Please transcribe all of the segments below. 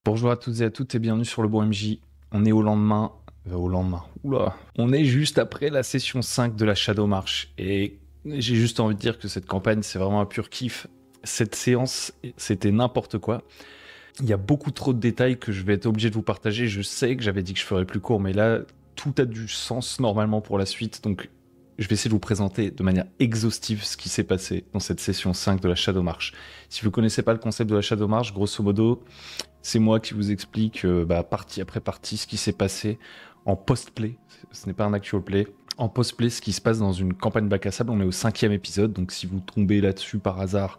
Bonjour à toutes et à toutes et bienvenue sur le Bon MJ. On est au lendemain. Oula. On est juste après la session 5 de la Shadow March. Et j'ai juste envie de dire que cette campagne, c'est vraiment un pur kiff. Cette séance, c'était n'importe quoi. Il y a beaucoup trop de détails que je vais être obligé de vous partager. Je sais que j'avais dit que je ferais plus court, mais là, tout a du sens normalement pour la suite. Donc, je vais essayer de vous présenter de manière exhaustive ce qui s'est passé dans cette session 5 de la Shadow March. Si vous ne connaissez pas le concept de la Shadow March, grosso modo, c'est moi qui vous explique partie après partie ce qui s'est passé en post-play. Ce n'est pas un actual play. En post-play, ce qui se passe dans une campagne bac à sable. On est au 5e épisode, donc si vous tombez là-dessus par hasard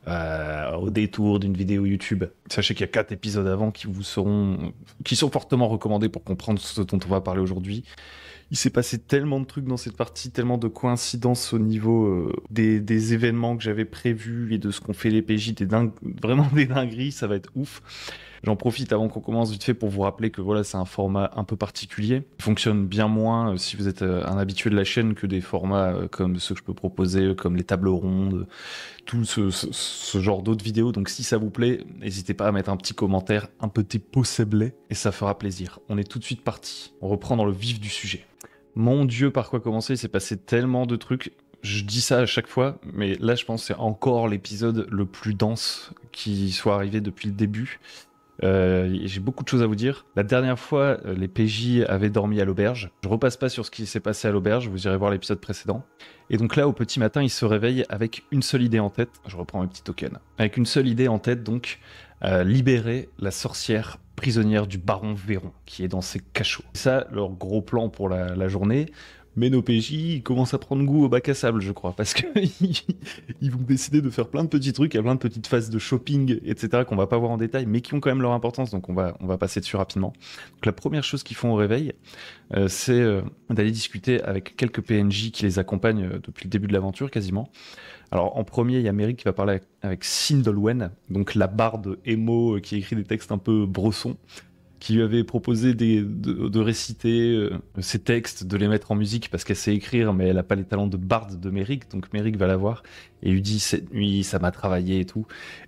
au détour d'une vidéo YouTube, sachez qu'il y a 4 épisodes avant qui sont fortement recommandés pour comprendre ce dont on va parler aujourd'hui. Il s'est passé tellement de trucs dans cette partie, tellement de coïncidences au niveau des événements que j'avais prévus et de ce qu'ont fait les PJ, vraiment des dingueries, ça va être ouf. J'en profite avant qu'on commence vite fait pour vous rappeler que voilà, c'est un format un peu particulier. Il fonctionne bien moins si vous êtes un habitué de la chaîne que des formats comme ceux que je peux proposer, comme les tables rondes, tout ce genre d'autres vidéos. Donc si ça vous plaît, n'hésitez pas à mettre un petit commentaire, un petit pouce bleu, et ça fera plaisir. On est tout de suite parti. On reprend dans le vif du sujet. Mon Dieu, par quoi commencer? Il s'est passé tellement de trucs. Je dis ça à chaque fois, mais là, je pense que c'est encore l'épisode le plus dense qui soit arrivé depuis le début. J'ai beaucoup de choses à vous dire. La dernière fois, les PJ avaient dormi à l'auberge. Je repasse pas sur ce qui s'est passé à l'auberge, vous irez voir l'épisode précédent. Et donc là, au petit matin, ils se réveillent avec une seule idée en tête. Je reprends mes petits tokens. Avec une seule idée en tête, donc, libérer la sorcière prisonnière du baron Véron, qui est dans ses cachots. C'est ça, leur gros plan pour la journée. Mais nos PJ, ils commencent à prendre goût au bac à sable, je crois, parce qu'ils vont décider de faire plein de petits trucs, il y a plein de petites phases de shopping, etc., qu'on va pas voir en détail, mais qui ont quand même leur importance, donc on va passer dessus rapidement. Donc la première chose qu'ils font au réveil, c'est d'aller discuter avec quelques PNJ qui les accompagnent depuis le début de l'aventure, quasiment. Alors en premier, il y a Merrick qui va parler avec Sindolwen, donc la barde émo qui écrit des textes un peu bressons, qui lui avait proposé de réciter ses textes, de les mettre en musique parce qu'elle sait écrire, mais elle n'a pas les talents de barde de Merrick, donc Merrick va la voir et lui dit cette nuit ça m'a travaillé et tout,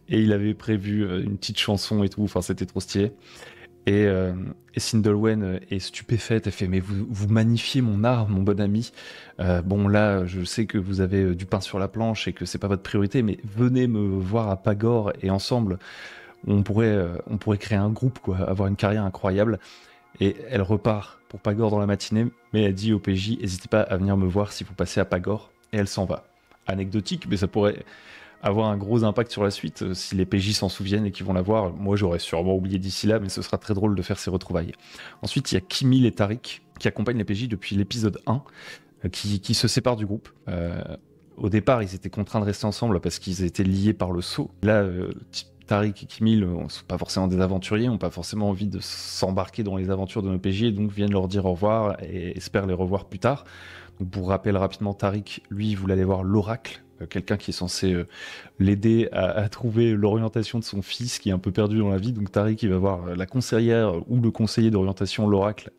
et il avait prévu une petite chanson et tout, enfin c'était trop stylé. Et Sindolwen est stupéfaite, elle fait mais vous magnifiez mon art, mon bon ami. Bon là, je sais que vous avez du pain sur la planche et que c'est pas votre priorité, mais venez me voir à Pagore et ensemble on pourrait créer un groupe, quoi, avoir une carrière incroyable. Et elle repart pour Pagore dans la matinée, mais elle dit au PJ, n'hésitez pas à venir me voir si vous passez à Pagore, et elle s'en va. Anecdotique, mais ça pourrait avoir un gros impact sur la suite si les PJ s'en souviennent et qu'ils vont la voir. Moi, j'aurais sûrement oublié d'ici là, mais ce sera très drôle de faire ces retrouvailles. Ensuite, il y a Kimil et Tariq qui accompagnent les PJ depuis l'épisode 1, qui se séparent du groupe. Au départ, ils étaient contraints de rester ensemble parce qu'ils étaient liés par le sceau. Là, Tariq et Kimil ne sont pas forcément des aventuriers, n'ont pas forcément envie de s'embarquer dans les aventures de nos PJ, et donc viennent leur dire au revoir et espèrent les revoir plus tard. Donc pour rappel rapidement, Tariq, lui, il voulait aller voir l'oracle, quelqu'un qui est censé l'aider à trouver l'orientation de son fils qui est un peu perdu dans la vie. Donc Tariq, il va voir la conseillère ou le conseiller d'orientation, l'oracle,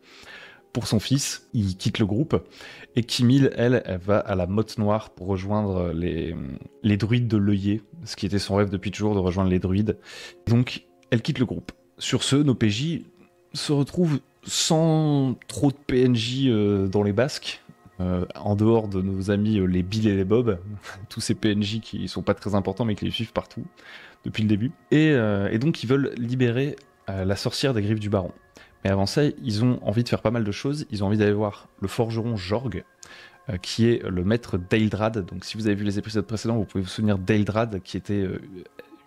pour son fils. Il quitte le groupe. Et Kimil, elle va à la Motte Noire pour rejoindre les druides de l'œillet, ce qui était son rêve depuis toujours, de rejoindre les druides. Donc, elle quitte le groupe. Sur ce, nos PJ se retrouvent sans trop de PNJ dans les basques, en dehors de nos amis les Bill et les Bob, tous ces PNJ qui sont pas très importants mais qui les suivent partout depuis le début. Et donc, ils veulent libérer la sorcière des griffes du baron. Mais avant ça, ils ont envie de faire pas mal de choses. Ils ont envie d'aller voir le forgeron Jorg, qui est le maître d'Eildrad. Donc si vous avez vu les épisodes précédents, vous pouvez vous souvenir d'Eildrad, qui était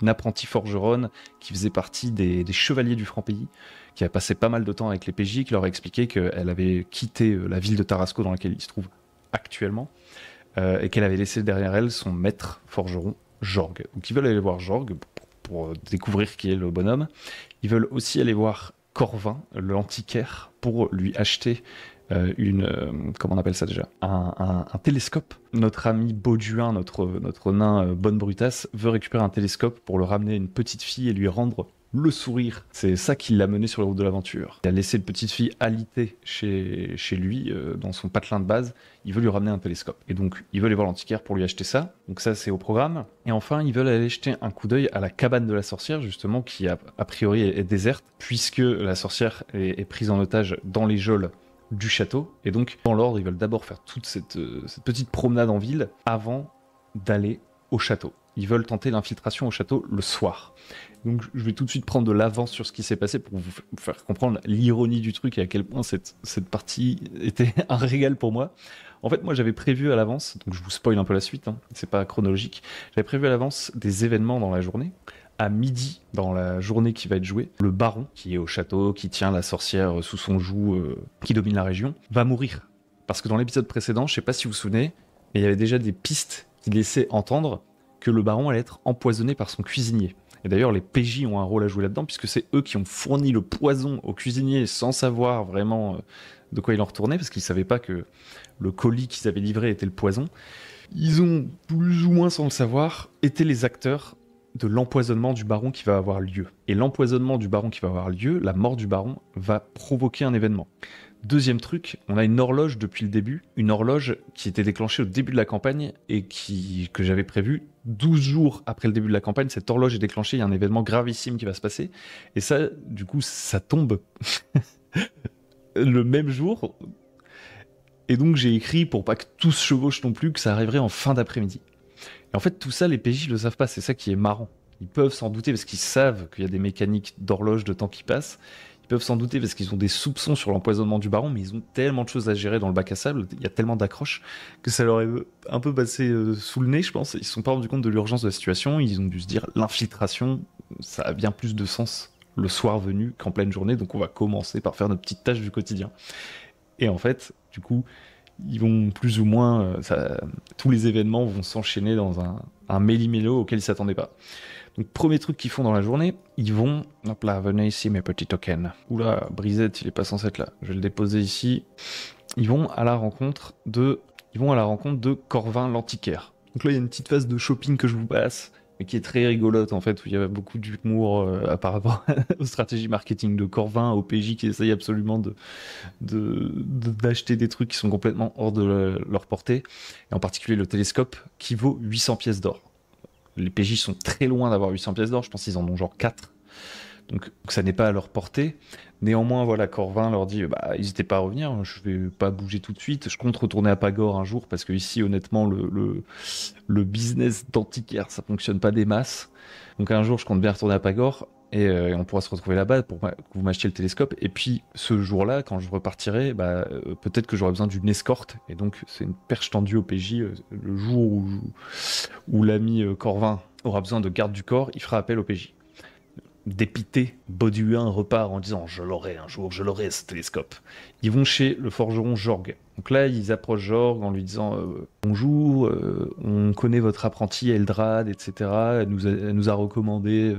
une apprentie forgeronne, qui faisait partie des chevaliers du Franc-Pays, qui a passé pas mal de temps avec les PJ, qui leur a expliqué qu'elle avait quitté la ville de Tarasco dans laquelle il se trouve actuellement, et qu'elle avait laissé derrière elle son maître forgeron Jorg. Donc ils veulent aller voir Jorg pour découvrir qui est le bonhomme. Ils veulent aussi aller voir Corvin, l'antiquaire, pour lui acheter comment on appelle ça déjà, un télescope. Notre ami Bauduin, notre nain Bonne Brutasse, veut récupérer un télescope pour le ramener à une petite fille et lui rendre le sourire. C'est ça qui l'a mené sur les routes de l'aventure. Il a laissé une petite fille alitée chez lui, dans son patelin de base. Il veut lui ramener un télescope. Et donc, il veut aller voir l'antiquaire pour lui acheter ça. Donc ça, c'est au programme. Et enfin, ils veulent aller jeter un coup d'œil à la cabane de la sorcière, justement, qui a priori est déserte, puisque la sorcière est prise en otage dans les geôles du château. Et donc, dans l'ordre, ils veulent d'abord faire toute cette petite promenade en ville avant d'aller au château. Ils veulent tenter l'infiltration au château le soir. Donc je vais tout de suite prendre de l'avance sur ce qui s'est passé pour vous faire comprendre l'ironie du truc et à quel point cette partie était un régal pour moi. En fait, moi j'avais prévu à l'avance, donc je vous spoil un peu la suite, hein, c'est pas chronologique, j'avais prévu à l'avance des événements dans la journée. À midi, dans la journée qui va être jouée, le baron, qui est au château, qui tient la sorcière sous son joug, qui domine la région, va mourir. Parce que dans l'épisode précédent, je sais pas si vous vous souvenez, mais il y avait déjà des pistes qui laissaient entendre que le baron allait être empoisonné par son cuisinier. Et d'ailleurs, les PJ ont un rôle à jouer là-dedans, puisque c'est eux qui ont fourni le poison au cuisinier sans savoir vraiment de quoi il en retournait, parce qu'ils ne savaient pas que le colis qu'ils avaient livré était le poison. Ils ont, plus ou moins sans le savoir, été les acteurs de l'empoisonnement du baron qui va avoir lieu. Et l'empoisonnement du baron qui va avoir lieu, la mort du baron, va provoquer un événement. Deuxième truc, on a une horloge depuis le début, une horloge qui était déclenchée au début de la campagne et que j'avais prévu 12 jours après le début de la campagne. Cette horloge est déclenchée, il y a un événement gravissime qui va se passer. Et ça, du coup, ça tombe le même jour. Et donc j'ai écrit, pour pas que tout se chevauche non plus, que ça arriverait en fin d'après-midi. Et en fait, tout ça, les PJ le savent pas, c'est ça qui est marrant. Ils peuvent s'en douter parce qu'ils savent qu'il y a des mécaniques d'horloge de temps qui passent. Ils peuvent s'en douter parce qu'ils ont des soupçons sur l'empoisonnement du baron, mais ils ont tellement de choses à gérer dans le bac à sable, il y a tellement d'accroches, que ça leur est un peu passé sous le nez, je pense. Ils ne se sont pas rendus compte de l'urgence de la situation, ils ont dû se dire l'infiltration, ça a bien plus de sens le soir venu qu'en pleine journée, donc on va commencer par faire notre petite tâche du quotidien. Et en fait, du coup, ils vont plus ou moins, tous les événements vont s'enchaîner dans un méli-mélo auquel ils ne s'attendaient pas. Donc, premier truc qu'ils font dans la journée, ils vont... Hop là, venez ici mes petits tokens. Oula, Brisette, il est pas censé être là. Je vais le déposer ici. Ils vont à la rencontre de Corvin l'antiquaire. Donc là, il y a une petite phase de shopping que je vous passe, mais qui est très rigolote en fait, où il y a beaucoup d'humour par rapport aux stratégies marketing de Corvin, aux PJ qui essayent absolument d'acheter des trucs qui sont complètement hors de leur portée, et en particulier le télescope qui vaut 800 pièces d'or. Les PJ sont très loin d'avoir 800 pièces d'or, je pense qu'ils en ont genre 4. Donc ça n'est pas à leur portée. Néanmoins, voilà, Corvin leur dit n'hésitez pas à revenir, je vais pas bouger tout de suite, je compte retourner à Pagore un jour, parce que ici, honnêtement, le business d'antiquaire, ça fonctionne pas des masses. Donc un jour, je compte bien retourner à Pagore, et on pourra se retrouver là-bas pour que vous m'achetiez le télescope. Et puis ce jour-là, quand je repartirai, peut-être que j'aurai besoin d'une escorte, et donc c'est une perche tendue au PJ. Le jour où l'ami Corvin aura besoin de garde du corps, il fera appel au PJ. Dépité, Bauduin repart en disant « Je l'aurai un jour, je l'aurai ce télescope ». Ils vont chez le forgeron Jorg. Donc là, ils approchent Jorg en lui disant « Bonjour, on connaît votre apprenti Eldrad, etc. Elle nous a recommandé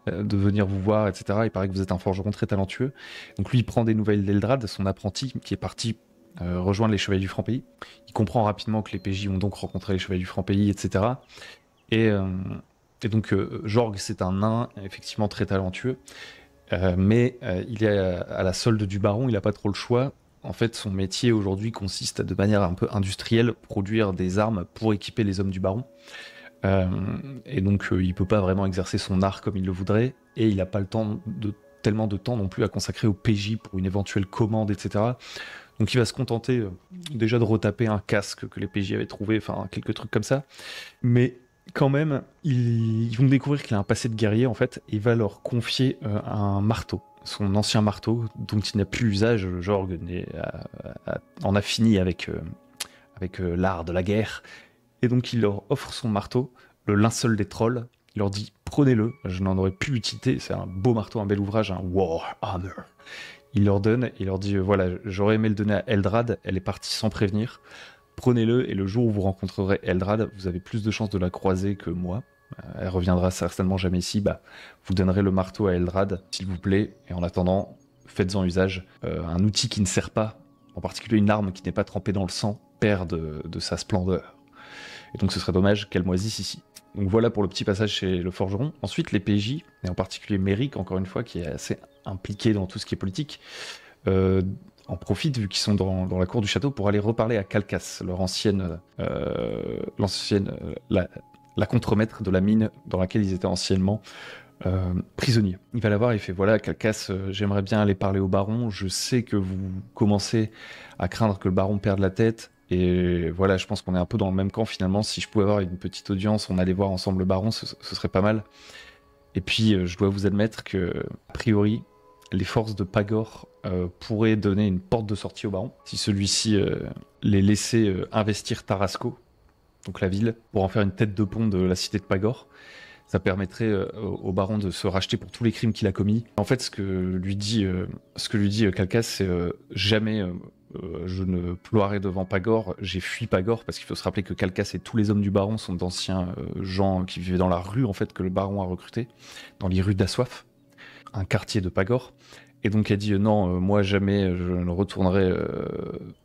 de venir vous voir, etc. Il paraît que vous êtes un forgeron très talentueux. » Donc lui, il prend des nouvelles d'Eldrad, son apprenti, qui est parti rejoindre les Chevaliers du Franc-Pays. Il comprend rapidement que les PJ ont donc rencontré les Chevaliers du Franc-Pays, etc. Et donc, Jorg, c'est un nain, effectivement très talentueux, mais il est à la solde du baron, il n'a pas trop le choix. En fait, son métier aujourd'hui consiste à, de manière un peu industrielle, produire des armes pour équiper les hommes du baron. Et donc, il ne peut pas vraiment exercer son art comme il le voudrait, et il n'a pas tellement de temps non plus à consacrer au PJ pour une éventuelle commande, etc. Donc il va se contenter déjà de retaper un casque que les PJ avaient trouvé, enfin quelques trucs comme ça. Mais quand même, ils vont découvrir qu'il a un passé de guerrier en fait, et il va leur confier un marteau, son ancien marteau, dont il n'a plus usage. Jorg en a fini avec l'art de la guerre, et donc il leur offre son marteau, le linceul des trolls. Il leur dit prenez-le, je n'en aurais plus utilité, c'est un beau marteau, un bel ouvrage, un Warhammer. Il leur donne, il leur dit voilà, j'aurais aimé le donner à Eldrad, elle est partie sans prévenir. Prenez-le, et le jour où vous rencontrerez Eldrad, vous avez plus de chances de la croiser que moi. Elle reviendra certainement jamais ici. Vous donnerez le marteau à Eldrad, s'il vous plaît. Et en attendant, faites-en usage. Un outil qui ne sert pas, en particulier une arme qui n'est pas trempée dans le sang, perd de sa splendeur. Et donc ce serait dommage qu'elle moisisse ici. Donc voilà pour le petit passage chez le forgeron. Ensuite, les PJ, et en particulier Méric, encore une fois, qui est assez impliqué dans tout ce qui est politique, en profitent, vu qu'ils sont dans la cour du château, pour aller reparler à Calcas, leur la contremaître de la mine dans laquelle ils étaient anciennement prisonniers. Il va la voir et il fait, voilà, Calcas, j'aimerais bien aller parler au baron, je sais que vous commencez à craindre que le baron perde la tête, et voilà, je pense qu'on est un peu dans le même camp finalement. Si je pouvais avoir une petite audience, on allait voir ensemble le baron, ce serait pas mal. Et puis, je dois vous admettre que, a priori, les forces de Pagor pourraient donner une porte de sortie au baron, si celui-ci les laissait investir Tarasco, donc la ville, pour en faire une tête de pont de la cité de Pagor. Ça permettrait au baron de se racheter pour tous les crimes qu'il a commis. En fait, ce que lui dit Calcas, c'est jamais je ne ploierai devant Pagor, j'ai fui Pagor, parce qu'il faut se rappeler que Calcas et tous les hommes du baron sont d'anciens gens qui vivaient dans la rue en fait que le baron a recruté, dans les rues d'Assoif, un quartier de Pagor. Et donc elle dit non, moi jamais je ne retournerai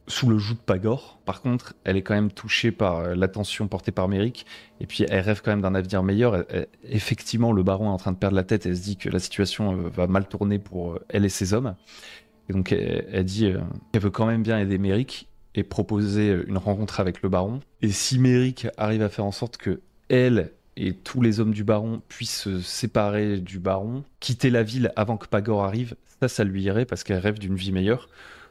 sous le joug de Pagor. Par contre, elle est quand même touchée par l'attention portée par Méric, et puis elle rêve quand même d'un avenir meilleur. Effectivement, le baron est en train de perdre la tête, et elle se dit que la situation va mal tourner pour elle et ses hommes. Et donc elle dit qu'elle veut quand même bien aider Méric et proposer une rencontre avec le baron. Et si Méric arrive à faire en sorte que elle et tous les hommes du baron puissent se séparer du baron, quitter la ville avant que Pagor arrive, ça lui irait, parce qu'elle rêve d'une vie meilleure.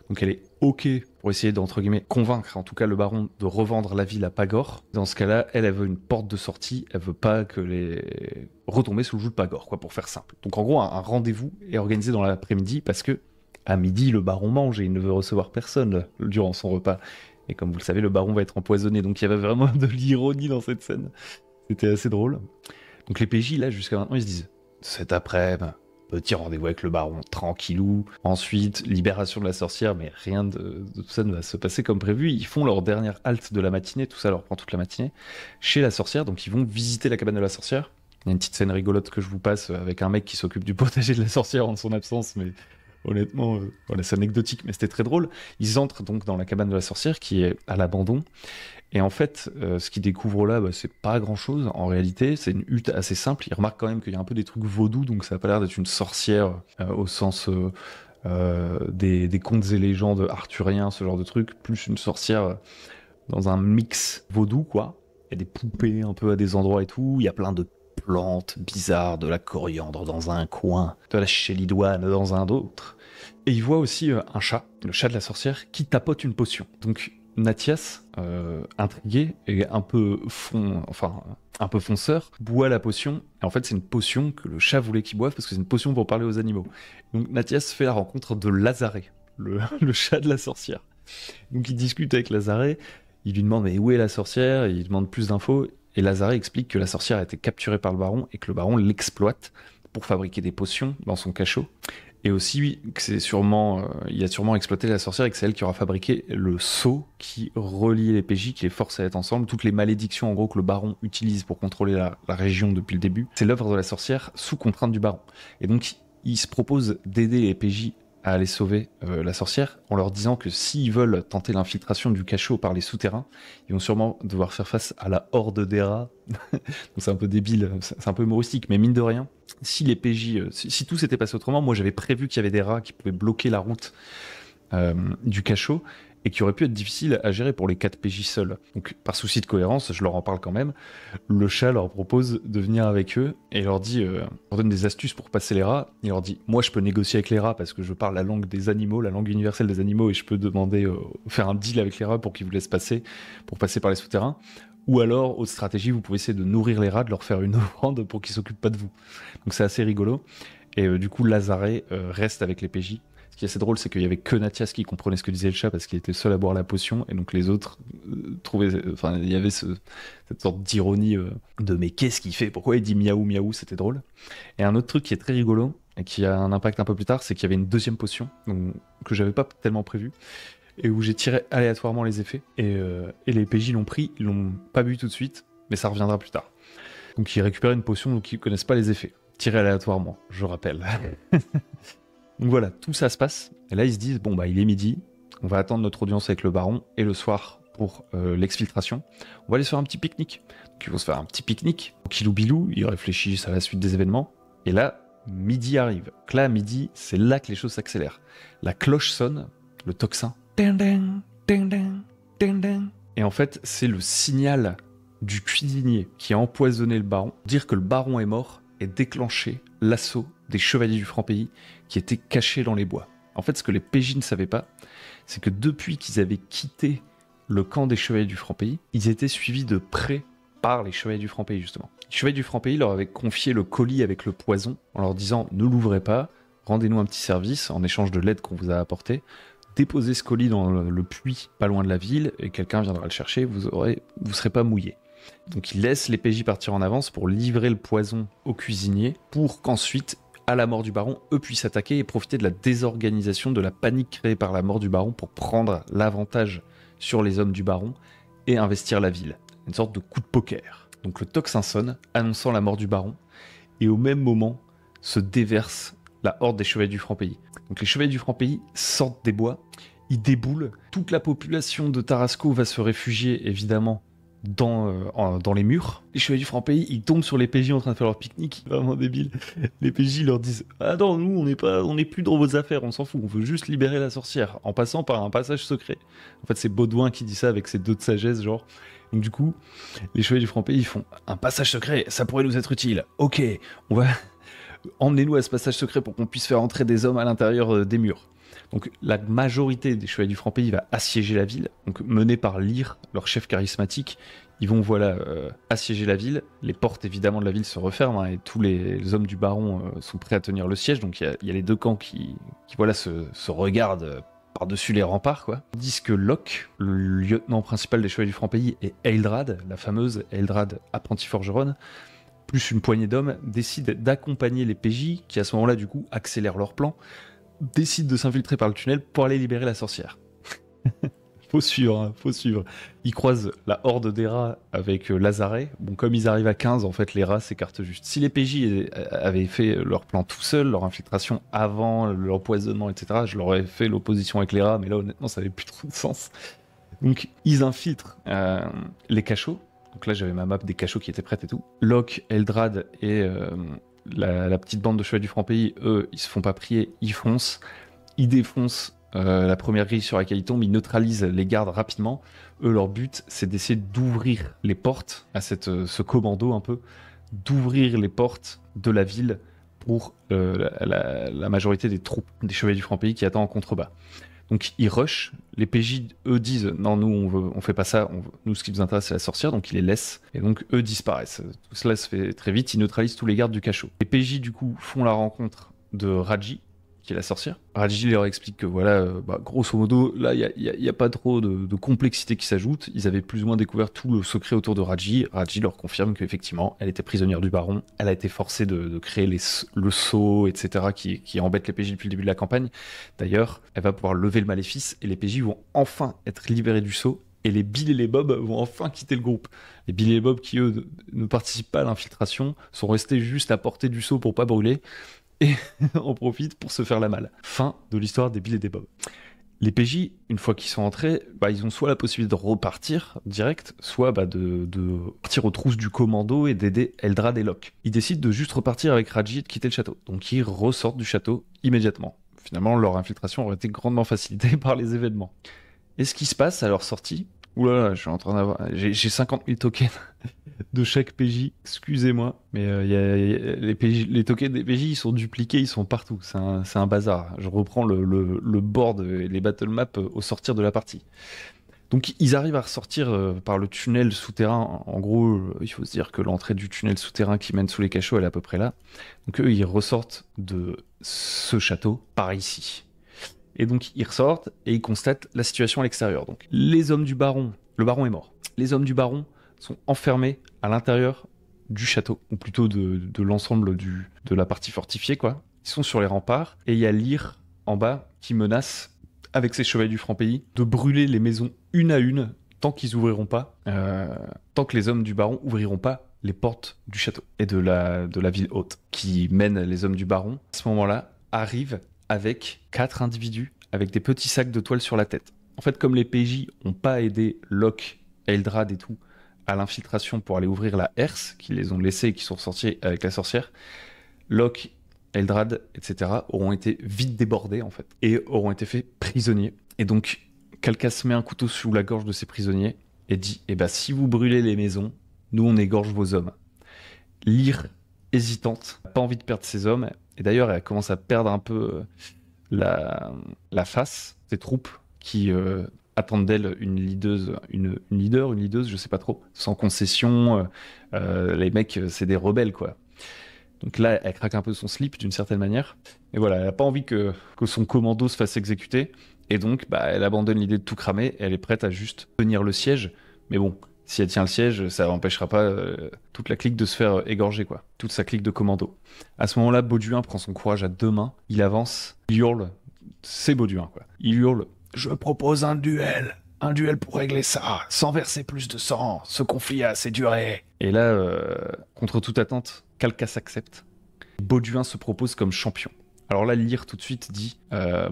Donc elle est ok pour essayer d'entre guillemets convaincre en tout cas le baron de revendre la ville à Pagor. Dans ce cas-là, elle veut une porte de sortie, elle veut pas que les retomber sous le joug de Pagor, quoi, pour faire simple. Donc en gros, un rendez-vous est organisé dans l'après-midi, parce que à midi, le baron mange et il ne veut recevoir personne durant son repas. Et comme vous le savez, le baron va être empoisonné, donc il y avait vraiment de l'ironie dans cette scène. C'était assez drôle. Donc les PJ, là, jusqu'à maintenant, ils se disent cet après-midi, petit rendez-vous avec le baron, tranquillou. Ensuite, libération de la sorcière, mais rien de tout ça ne va se passer comme prévu. Ils font leur dernière halte de la matinée, tout ça leur prend toute la matinée, chez la sorcière. Donc ils vont visiter la cabane de la sorcière. Il y a une petite scène rigolote que je vous passe avec un mec qui s'occupe du potager de la sorcière en son absence, mais honnêtement, voilà, c'est anecdotique, mais c'était très drôle. Ils entrent donc dans la cabane de la sorcière qui est à l'abandon. Et en fait, ce qu'ils découvrent là, c'est pas grand-chose. En réalité, c'est une hutte assez simple. Ils remarquent quand même qu'il y a un peu des trucs vaudous, donc ça a pas l'air d'être une sorcière au sens des contes et légendes arthuriens, ce genre de truc. Plus une sorcière dans un mix vaudou, quoi. Il y a des poupées un peu à des endroits et tout. Il y a plein de plantes bizarres, de la coriandre dans un coin, de la chélidoine dans un autre. Et il voit aussi un chat, le chat de la sorcière, qui tapote une potion. Donc Nathias, intrigué et un peu fonceur, boit la potion. Et en fait, c'est une potion que le chat voulait qu'il boive, parce que c'est une potion pour parler aux animaux. Donc Nathias fait la rencontre de Lazare, le chat de la sorcière. Donc il discute avec Lazare, il lui demande mais où est la sorcière, il demande plus d'infos, et Lazare explique que la sorcière a été capturée par le baron et que le baron l'exploite pour fabriquer des potions dans son cachot. Et aussi que c'est sûrement, il a sûrement exploité la sorcière et que c'est elle qui aura fabriqué le sceau qui relie les PJ, qui les force à être ensemble. Toutes les malédictions en gros que le baron utilise pour contrôler la région depuis le début, c'est l'œuvre de la sorcière sous contrainte du baron. Et donc il se propose d'aider les PJ à aller sauver la sorcière, en leur disant que s'ils veulent tenter l'infiltration du cachot par les souterrains, ils vont sûrement devoir faire face à la horde des rats. Donc c'est un peu débile, c'est un peu humoristique, mais mine de rien, si les PJ, si tout s'était passé autrement, moi j'avais prévu qu'il y avait des rats qui pouvaient bloquer la route du cachot, et qui aurait pu être difficile à gérer pour les 4 PJ seuls. Donc par souci de cohérence, je leur en parle quand même, le chat leur propose de venir avec eux, et leur dit, leur donne des astuces pour passer les rats. Il leur dit, moi je peux négocier avec les rats parce que je parle la langue des animaux, la langue universelle des animaux, et je peux demander, faire un deal avec les rats pour qu'ils vous laissent passer, pour passer par les souterrains. Ou alors, autre stratégie, vous pouvez essayer de nourrir les rats, de leur faire une offrande pour qu'ils s'occupent pas de vous. Donc c'est assez rigolo. Et du coup, Lazare reste avec les PJ. Ce qui est assez drôle, c'est qu'il y avait que Nathias qui comprenait ce que disait le chat, parce qu'il était seul à boire la potion, et donc les autres trouvaient, enfin il y avait cette sorte d'ironie de mais qu'est-ce qu'il fait, pourquoi il dit miaou miaou, c'était drôle. Et un autre truc qui est très rigolo et qui a un impact un peu plus tard, c'est qu'il y avait une deuxième potion donc, que j'avais pas tellement prévu, et où j'ai tiré aléatoirement les effets, et les PJ l'ont pris, ils l'ont pas bu tout de suite, mais ça reviendra plus tard. Donc ils récupèrent une potion dont ils connaissent pas les effets, tiré aléatoirement, je rappelle. Donc voilà, tout ça se passe, et là ils se disent, bon bah il est midi, on va attendre notre audience avec le baron, et le soir, pour l'exfiltration, on va aller sur un petit pique-nique. Donc qui vont se faire un petit pique-nique. Kilou bilou, ils réfléchissent à la suite des événements. Et là, midi arrive. Donc là, à midi, c'est là que les choses s'accélèrent. La cloche sonne, le tocsin. Ding, ding, ding, ding, ding, ding. Et en fait, c'est le signal du cuisinier qui a empoisonné le baron, dire que le baron est mort et déclencher l'assaut des chevaliers du Franc-Pays qui étaient cachés dans les bois. En fait, ce que les PJ ne savaient pas, c'est que depuis qu'ils avaient quitté le camp des chevaliers du Franc-Pays, ils étaient suivis de près par les chevaliers du Franc-Pays, justement. Les chevaliers du Franc-Pays leur avaient confié le colis avec le poison en leur disant « Ne l'ouvrez pas, rendez-nous un petit service en échange de l'aide qu'on vous a apportée. Déposez ce colis dans le puits pas loin de la ville et quelqu'un viendra le chercher, vous serez pas mouillé. » Donc ils laissent les PJ partir en avance pour livrer le poison aux cuisiniers pour qu'ensuite, à la mort du baron, eux puissent attaquer et profiter de la désorganisation, de la panique créée par la mort du baron pour prendre l'avantage sur les hommes du baron et investir la ville. Une sorte de coup de poker. Donc le tocsin sonne, annonçant la mort du baron, et au même moment se déverse la horde des chevaliers du Franc-Pays. Donc les chevaliers du Franc-Pays sortent des bois, ils déboulent, toute la population de Tarascon va se réfugier évidemment dans les murs. Les chevaliers du Franc-Pays, ils tombent sur les PJ en train de faire leur pique-nique, vraiment débile. Les PJ leur disent « Ah non, nous on n'est plus dans vos affaires, on s'en fout, on veut juste libérer la sorcière, en passant par un passage secret. » En fait c'est Baudouin qui dit ça avec ses deux de sagesse, genre. Donc du coup, les chevaliers du Franc-Pays, ils font « Un passage secret, ça pourrait nous être utile. Ok, on va... Emmenez-nous à ce passage secret pour qu'on puisse faire entrer des hommes à l'intérieur des murs. » Donc la majorité des chevaliers du Franc-Pays va assiéger la ville, donc menés par Lyre, leur chef charismatique. Ils vont assiéger la ville. Les portes évidemment de la ville se referment et tous les hommes du baron sont prêts à tenir le siège. Donc il y a les deux camps qui se regardent par-dessus les remparts, quoi. Tandis que Locke, le lieutenant principal des chevaliers du Franc-Pays, et Eildrad, la fameuse Eildrad apprentie forgeronne, plus une poignée d'hommes, décident d'accompagner les PJ, qui à ce moment-là du coup accélèrent leur plan, décident de s'infiltrer par le tunnel pour aller libérer la sorcière. Faut suivre, hein, faut suivre. Ils croisent la horde des rats avec Lazaret. Bon, comme ils arrivent à 15, en fait, les rats s'écartent juste. Si les PJ avaient fait leur plan tout seuls, leur infiltration avant l'empoisonnement, etc., je leur aurais fait l'opposition avec les rats, mais là, honnêtement, ça n'avait plus trop de sens. Donc, ils infiltrent les cachots. Donc là, j'avais ma map des cachots qui étaient prêtes et tout. Locke, Eldrad et la petite bande de chevaliers du Franc-Pays, eux, ils se font pas prier, ils foncent. Ils défoncent la première grille sur laquelle ils tombent, ils neutralisent les gardes rapidement. Eux, leur but, c'est d'essayer d'ouvrir les portes à ce commando un peu, d'ouvrir les portes de la ville pour la majorité des troupes des chevaliers du Franc-Pays qui attendent en contrebas. Donc ils rushent, les PJ, eux, disent « Non, nous, on fait pas ça, nous, ce qui nous intéresse, c'est la sorcière », donc ils les laissent, et donc eux disparaissent. Tout cela se fait très vite, ils neutralisent tous les gardes du cachot. Les PJ, du coup, font la rencontre de Raji, qui est la sorcière. Raji leur explique que voilà, grosso modo, là, il n'y a pas trop de complexité qui s'ajoute. Ils avaient plus ou moins découvert tout le secret autour de Raji. Raji leur confirme qu'effectivement, elle était prisonnière du baron. Elle a été forcée de créer le sceau, etc., qui embête les PJ depuis le début de la campagne. D'ailleurs, elle va pouvoir lever le maléfice et les PJ vont enfin être libérés du sceau. Et les Bill et les Bob vont enfin quitter le groupe. Les Bill et les Bob, qui eux ne participent pas à l'infiltration, sont restés juste à portée du sceau pour pas brûler. Et on profite pour se faire la malle. Fin de l'histoire des Bill et des Bob. Les PJ, une fois qu'ils sont entrés, ils ont soit la possibilité de repartir direct, soit de partir aux trousses du commando et d'aider Eldrad et Locke. Ils décident de juste repartir avec Raji et de quitter le château. Donc ils ressortent du château immédiatement. Finalement, leur infiltration aurait été grandement facilitée par les événements. Et ce qui se passe à leur sortie, oulala, je suis en train d'avoir... J'ai 50 000 tokens de chaque PJ, excusez-moi, mais les tokens des PJ, ils sont dupliqués, ils sont partout, c'est un bazar. Je reprends le board et les battle maps au sortir de la partie. Donc ils arrivent à ressortir par le tunnel souterrain. En gros, il faut se dire que l'entrée du tunnel souterrain qui mène sous les cachots, elle est à peu près là. Donc eux, ils ressortent de ce château par ici. Et donc ils ressortent et ils constatent la situation à l'extérieur. Donc les hommes du baron, le baron est mort. Les hommes du baron sont enfermés à l'intérieur du château, ou plutôt de l'ensemble de la partie fortifiée, quoi. Ils sont sur les remparts, et il y a Lyre en bas qui menace, avec ses chevaliers du Franc-Pays, de brûler les maisons une à une, tant qu'ils ouvriront pas, tant que les hommes du baron ouvriront pas les portes du château, et de la ville haute, qui mène les hommes du baron, à ce moment-là, arrivent avec 4 individus, avec des petits sacs de toile sur la tête. En fait, comme les PJ n'ont pas aidé Locke, Eldrad et tout, à l'infiltration pour aller ouvrir la herse, qui les ont laissés et qui sont sortis avec la sorcière, Locke, Eldrad, etc. auront été vite débordés en fait et auront été faits prisonniers. Et donc Calcas met un couteau sous la gorge de ces prisonniers et dit eh ben, si vous brûlez les maisons, nous on égorge vos hommes. Lyre, hésitante, pas envie de perdre ses hommes, et d'ailleurs elle commence à perdre un peu la face, ses troupes qui attendent d'elle une leaduse, une leaduse, je sais pas trop, sans concession. Les mecs, c'est des rebelles quoi. Donc là, elle craque un peu son slip d'une certaine manière. Et voilà, elle n'a pas envie que son commando se fasse exécuter. Et donc, bah, elle abandonne l'idée de tout cramer. Et elle est prête à juste tenir le siège. Mais bon, si elle tient le siège, ça n'empêchera pas toute la clique de se faire égorger, quoi. Toute sa clique de commando. À ce moment-là, Bauduin prend son courage à deux mains. Il avance, il hurle. C'est Bauduin, quoi. Il hurle « Je propose un duel. Un duel pour régler ça, sans verser plus de sang. Ce conflit a assez duré. » Et là, contre toute attente, Calcas accepte. Bauduin se propose comme champion. Alors là, Lyre tout de suite dit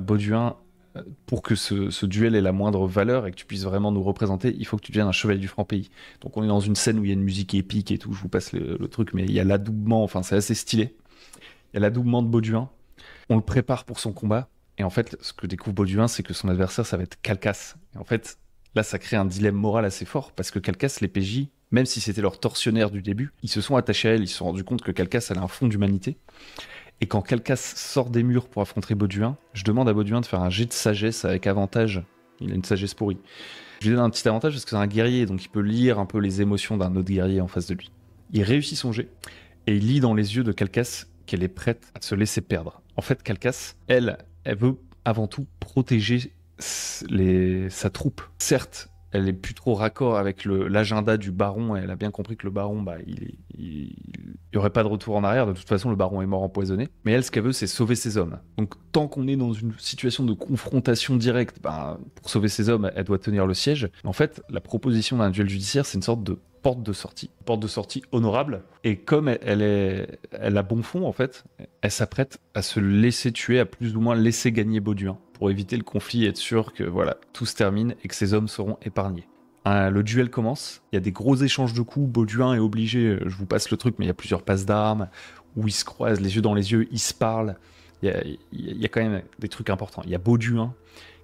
Bauduin, pour que ce duel ait la moindre valeur et que tu puisses vraiment nous représenter, il faut que tu deviennes un chevalier du franc pays. Donc on est dans une scène où il y a une musique épique et tout, je vous passe le truc, mais il y a l'adoubement, enfin c'est assez stylé. Il y a l'adoubement de Bauduin. On le prépare pour son combat. Et en fait, ce que découvre Bauduin, c'est que son adversaire, ça va être Calcas. Et en fait, là, ça crée un dilemme moral assez fort, parce que Calcas, les PJ, même si c'était leur tortionnaire du début, ils se sont attachés à elle, ils se sont rendus compte que Calcas, elle a un fond d'humanité. Et quand Calcas sort des murs pour affronter Bauduin, je demande à Bauduin de faire un jet de sagesse avec avantage. Il a une sagesse pourrie. Je lui donne un petit avantage parce que c'est un guerrier, donc il peut lire un peu les émotions d'un autre guerrier en face de lui. Il réussit son jet, et il lit dans les yeux de Calcas qu'elle est prête à se laisser perdre. En fait, Calcas, elle veut avant tout protéger sa troupe. Certes, elle est plus trop raccord avec l'agenda du baron, et elle a bien compris que le baron, bah, il y aurait pas de retour en arrière. De toute façon, le baron est mort empoisonné. Mais elle, ce qu'elle veut, c'est sauver ses hommes. Donc, tant qu'on est dans une situation de confrontation directe, bah, pour sauver ses hommes, elle doit tenir le siège. En fait, la proposition d'un duel judiciaire, c'est une sorte de porte de sortie honorable. Et comme elle a bon fond, en fait, elle s'apprête à se laisser tuer, à plus ou moins laisser gagner Bauduin, pour éviter le conflit et être sûr que voilà, tout se termine et que ses hommes seront épargnés. Le duel commence, il y a des gros échanges de coups, Bauduin est obligé, je vous passe le truc, mais il y a plusieurs passes d'armes, où ils se croisent les yeux dans les yeux, ils se parlent, il y a quand même des trucs importants. Il y a Bauduin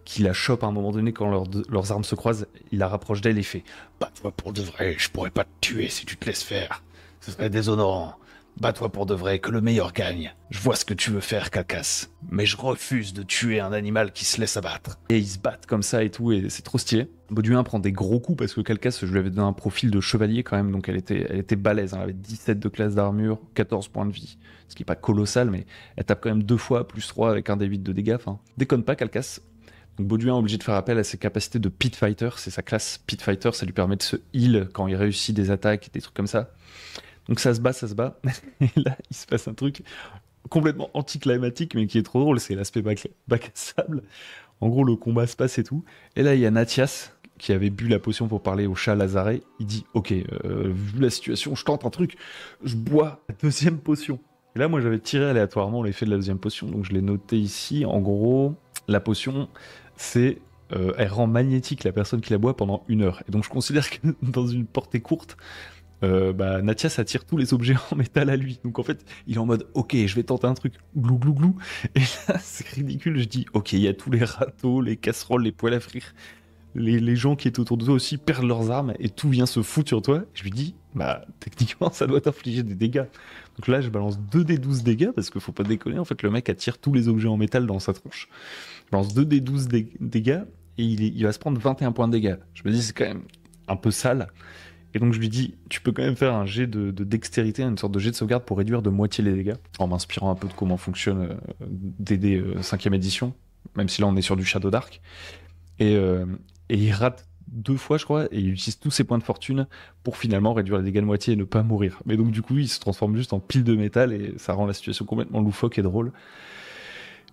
qui la chope à un moment donné quand leurs armes se croisent, il la rapproche d'elle et fait « Bats-toi pour de vrai, je pourrais pas te tuer si tu te laisses faire, ce serait déshonorant. Bats-toi pour de vrai, que le meilleur gagne. Je vois ce que tu veux faire, Calcas, mais je refuse de tuer un animal qui se laisse abattre. » Et ils se battent comme ça et tout, et c'est trop stylé. Bauduin prend des gros coups parce que Calcas, je lui avais donné un profil de chevalier quand même, donc elle était balèze, hein. Elle avait 17 de classe d'armure, 14 points de vie, ce qui est pas colossal, mais elle tape quand même 2 fois, plus 3 avec un D8 de dégâts, enfin, déconne pas Calcas. Donc Bauduin est obligé de faire appel à ses capacités de Pit Fighter, c'est sa classe Pit Fighter, ça lui permet de se heal quand il réussit des attaques, des trucs comme ça. Donc ça se bat, et là il se passe un truc complètement anticlimatique mais qui est trop drôle, c'est l'aspect bac à sable. En gros le combat se passe et tout, et là il y a Nathias qui avait bu la potion pour parler au chat Lazare, il dit ok, vu la situation je tente un truc, je bois la deuxième potion. Et là moi j'avais tiré aléatoirement l'effet de la deuxième potion, donc je l'ai noté ici, en gros la potion c'est elle rend magnétique la personne qui la boit pendant 1 heure. Et donc je considère que dans une portée courte, Nathias attire tous les objets en métal à lui. Donc en fait, il est en mode ok, je vais tenter un truc, glou glou glou. Et là, c'est ridicule. Je dis ok, il y a tous les râteaux, les casseroles, les poêles à frire. Les gens qui étaient autour de toi aussi perdent leurs armes et tout vient se foutre sur toi. Je lui dis bah techniquement ça doit t'infliger des dégâts. Donc là, je balance 2d12 dégâts parce qu'il faut pas déconner. En fait, le mec attire tous les objets en métal dans sa tronche. Je lance 2d12 dégâts et il va se prendre 21 points de dégâts. Je me dis, c'est quand même un peu sale. Et donc je lui dis, tu peux quand même faire un jet de dextérité, une sorte de jet de sauvegarde pour réduire de moitié les dégâts, en m'inspirant un peu de comment fonctionne DD 5ème édition, même si là on est sur du Shadow Dark. Et il rate 2 fois, je crois, et il utilise tous ses points de fortune pour finalement réduire les dégâts de moitié et ne pas mourir. Mais donc du coup, il se transforme juste en pile de métal et ça rend la situation complètement loufoque et drôle.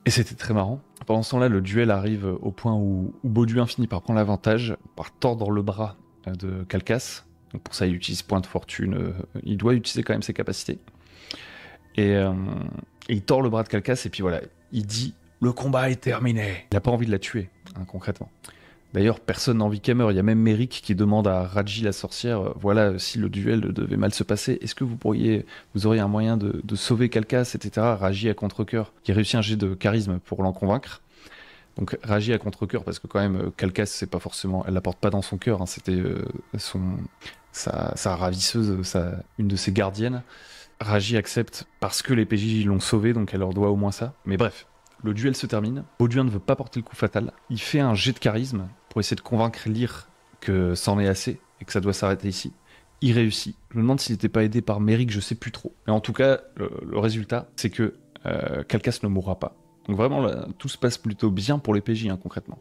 Et c'était très marrant. Pendant ce temps-là, le duel arrive au point où Bauduin finit par prendre l'avantage, par tordre le bras de Calcas. Donc pour ça, il utilise point de fortune. Il doit utiliser quand même ses capacités. Et il tord le bras de Calcas et puis voilà, il dit « Le combat est terminé ». Il n'a pas envie de la tuer, hein, concrètement. D'ailleurs, personne n'a envie qu'elle meure. Il y a même Merrick qui demande à Raji la sorcière, voilà, si le duel devait mal se passer, est-ce que vous auriez un moyen de sauver Calcas, etc. Raji à contre-cœur, qui réussit un jet de charisme pour l'en convaincre. Donc Raji à contre-cœur, parce que quand même, Calcas, c'est pas forcément, elle la porte pas dans son cœur, hein, c'était sa ravisseuse, une de ses gardiennes. Raji accepte parce que les PJ l'ont sauvé, donc elle leur doit au moins ça. Mais bref, le duel se termine. Bauduin ne veut pas porter le coup fatal. Il fait un jet de charisme pour essayer de convaincre Lyre que c'en est assez et que ça doit s'arrêter ici. Il réussit. Je me demande s'il n'était pas aidé par Merrick, je sais plus trop. Mais en tout cas, le résultat, c'est que Calcas ne mourra pas. Donc vraiment, là, tout se passe plutôt bien pour les PJ, hein, concrètement.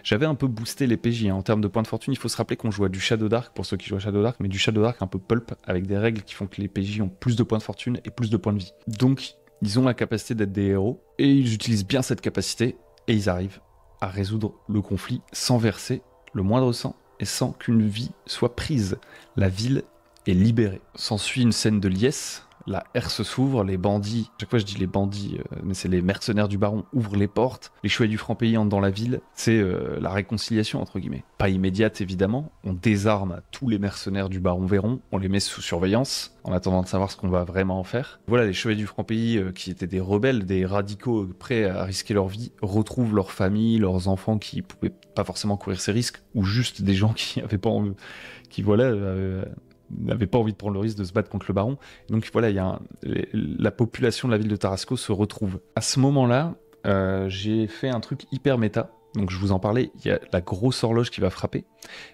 J'avais un peu boosté les PJ, hein, en termes de points de fortune. Il faut se rappeler qu'on joue à du Shadow Dark, pour ceux qui jouent à Shadow Dark, mais du Shadow Dark un peu pulp, avec des règles qui font que les PJ ont plus de points de fortune et plus de points de vie. Donc, ils ont la capacité d'être des héros, et ils utilisent bien cette capacité, et ils arrivent à résoudre le conflit sans verser le moindre sang, et sans qu'une vie soit prise. La ville est libérée. S'ensuit une scène de liesse. La herse s'ouvre, les bandits, chaque fois je dis les bandits, mais c'est les mercenaires du baron, ouvrent les portes, les chevaliers du franc-pays entrent dans la ville, c'est la réconciliation entre guillemets. Pas immédiate évidemment, on désarme tous les mercenaires du baron Véron, on les met sous surveillance, en attendant de savoir ce qu'on va vraiment en faire. Voilà, les chevaliers du franc-pays qui étaient des rebelles, des radicaux prêts à risquer leur vie, retrouvent leur famille, leurs enfants qui pouvaient pas forcément courir ces risques, ou juste des gens qui avaient pas envie, qui voilà... n'avait pas envie de prendre le risque de se battre contre le baron. Et donc voilà, la population de la ville de Tarascon se retrouve. À ce moment-là, j'ai fait un truc hyper méta. Donc je vous en parlais, il y a la grosse horloge qui va frapper.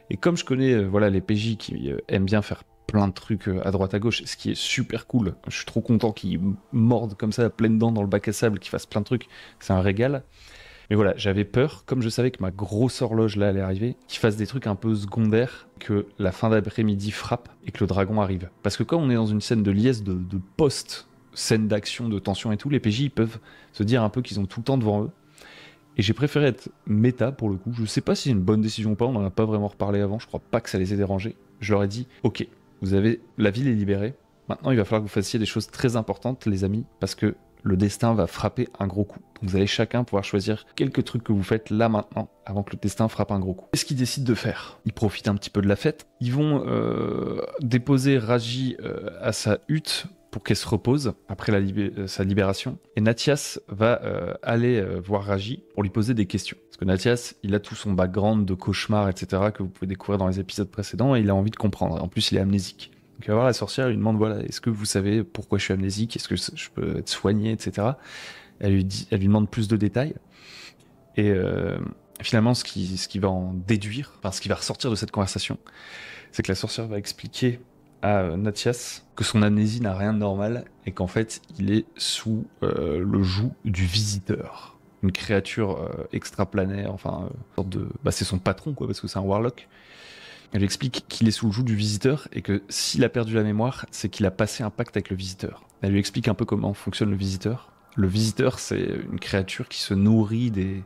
Et comme je connais voilà, les PJ qui aiment bien faire plein de trucs à droite à gauche, ce qui est super cool, je suis trop content qu'ils mordent comme ça à pleines dents dans le bac à sable, qu'ils fassent plein de trucs, c'est un régal. Mais voilà, j'avais peur, comme je savais que ma grosse horloge là allait arriver, qu'il fasse des trucs un peu secondaires, que la fin d'après-midi frappe et que le dragon arrive. Parce que quand on est dans une scène de liesse, de post, scène d'action, de tension et tout, les PJ ils peuvent se dire un peu qu'ils ont tout le temps devant eux. Et j'ai préféré être méta pour le coup. Je sais pas si c'est une bonne décision ou pas, on en a pas vraiment reparlé avant, je crois pas que ça les ait dérangés. Je leur ai dit, ok, la ville est libérée, maintenant il va falloir que vous fassiez des choses très importantes les amis, parce que le destin va frapper un gros coup. Donc vous allez chacun pouvoir choisir quelques trucs que vous faites là maintenant, avant que le destin frappe un gros coup. Qu'est-ce qu'ils décident de faire? Ils profitent un petit peu de la fête. Ils vont déposer Raji à sa hutte pour qu'elle se repose après sa libération. Et Nathias va aller voir Raji pour lui poser des questions. Parce que Nathias, il a tout son background de cauchemar, etc., que vous pouvez découvrir dans les épisodes précédents, et il a envie de comprendre. En plus, il est amnésique. Donc il va voir la sorcière, il lui demande, voilà, est-ce que vous savez pourquoi je suis amnésique? Est-ce que je peux être soigné, etc. Elle lui demande plus de détails. Et finalement, ce qui va en déduire, enfin ce qui va ressortir de cette conversation, c'est que la sorcière va expliquer à Nathias que son amnésie n'a rien de normal et qu'en fait, il est sous le joug du visiteur. Une créature extraplanaire, enfin, sorte de... c'est son patron, quoi, parce que c'est un warlock. Elle lui explique qu'il est sous le joug du visiteur et que s'il a perdu la mémoire, c'est qu'il a passé un pacte avec le visiteur. Elle lui explique un peu comment fonctionne le visiteur. Le visiteur, c'est une créature qui se nourrit des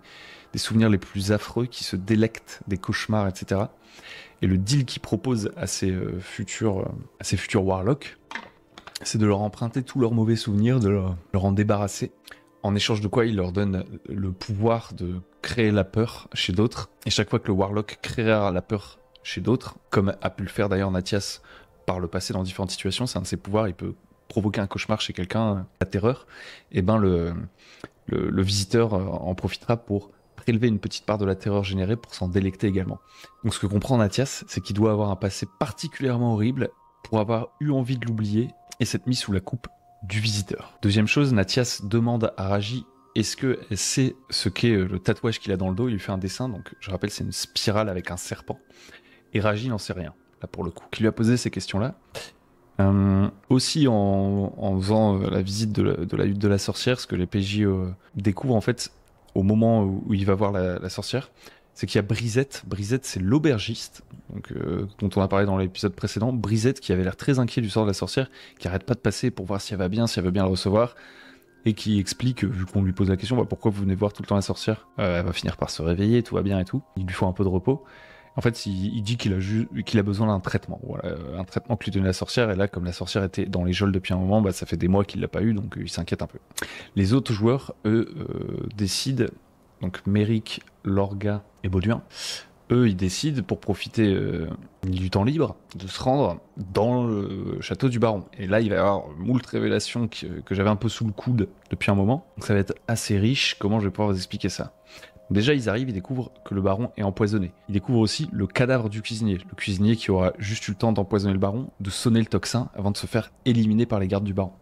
souvenirs les plus affreux, qui se délecte des cauchemars, etc. Et le deal qu'il propose à ses futurs warlocks, c'est de leur emprunter tous leurs mauvais souvenirs, de leur en débarrasser. En échange de quoi il leur donne le pouvoir de créer la peur chez d'autres. Et chaque fois que le warlock créera la peur chez d'autres, comme a pu le faire d'ailleurs Nathias par le passé dans différentes situations, c'est un de ses pouvoirs, il peut provoquer un cauchemar chez quelqu'un, la terreur, et ben le visiteur en profitera pour prélever une petite part de la terreur générée pour s'en délecter également. Donc ce que comprend Nathias, c'est qu'il doit avoir un passé particulièrement horrible pour avoir eu envie de l'oublier et s'être mis sous la coupe du visiteur. Deuxième chose, Nathias demande à Raji est-ce qu'elle sait ce qu'est le tatouage qu'il a dans le dos. Il lui fait un dessin, donc je rappelle c'est une spirale avec un serpent. Et Raji n'en sait rien, là pour le coup. Qui lui a posé ces questions-là. Aussi en faisant la visite de la hutte de la sorcière, ce que les PJ découvrent en fait au moment où il va voir la sorcière, c'est qu'il y a Brisette. Brisette, c'est l'aubergiste, donc, dont on a parlé dans l'épisode précédent. Brisette qui avait l'air très inquiet du sort de la sorcière, qui arrête pas de passer pour voir si elle va bien, si elle veut bien le recevoir, et qui explique, vu qu'on lui pose la question, pourquoi vous venez voir tout le temps la sorcière, elle va finir par se réveiller, tout va bien et tout. Il lui faut un peu de repos. En fait, il dit qu'il a besoin d'un traitement. Voilà, un traitement que lui donnait la sorcière. Et là, comme la sorcière était dans les geôles depuis un moment, ça fait des mois qu'il l'a pas eu, donc il s'inquiète un peu. Les autres joueurs, eux, décident, donc Merrick, Lorga et Bauduin, Eux, ils décident, pour profiter du temps libre, de se rendre dans le château du baron. Et là, il va y avoir moult révélations que j'avais un peu sous le coude depuis un moment. Donc ça va être assez riche. Comment je vais pouvoir vous expliquer ça? Déjà, ils arrivent, ils découvrent que le baron est empoisonné. Ils découvrent aussi le cadavre du cuisinier. Le cuisinier qui aura juste eu le temps d'empoisonner le baron, de sonner le tocsin avant de se faire éliminer par les gardes du baron.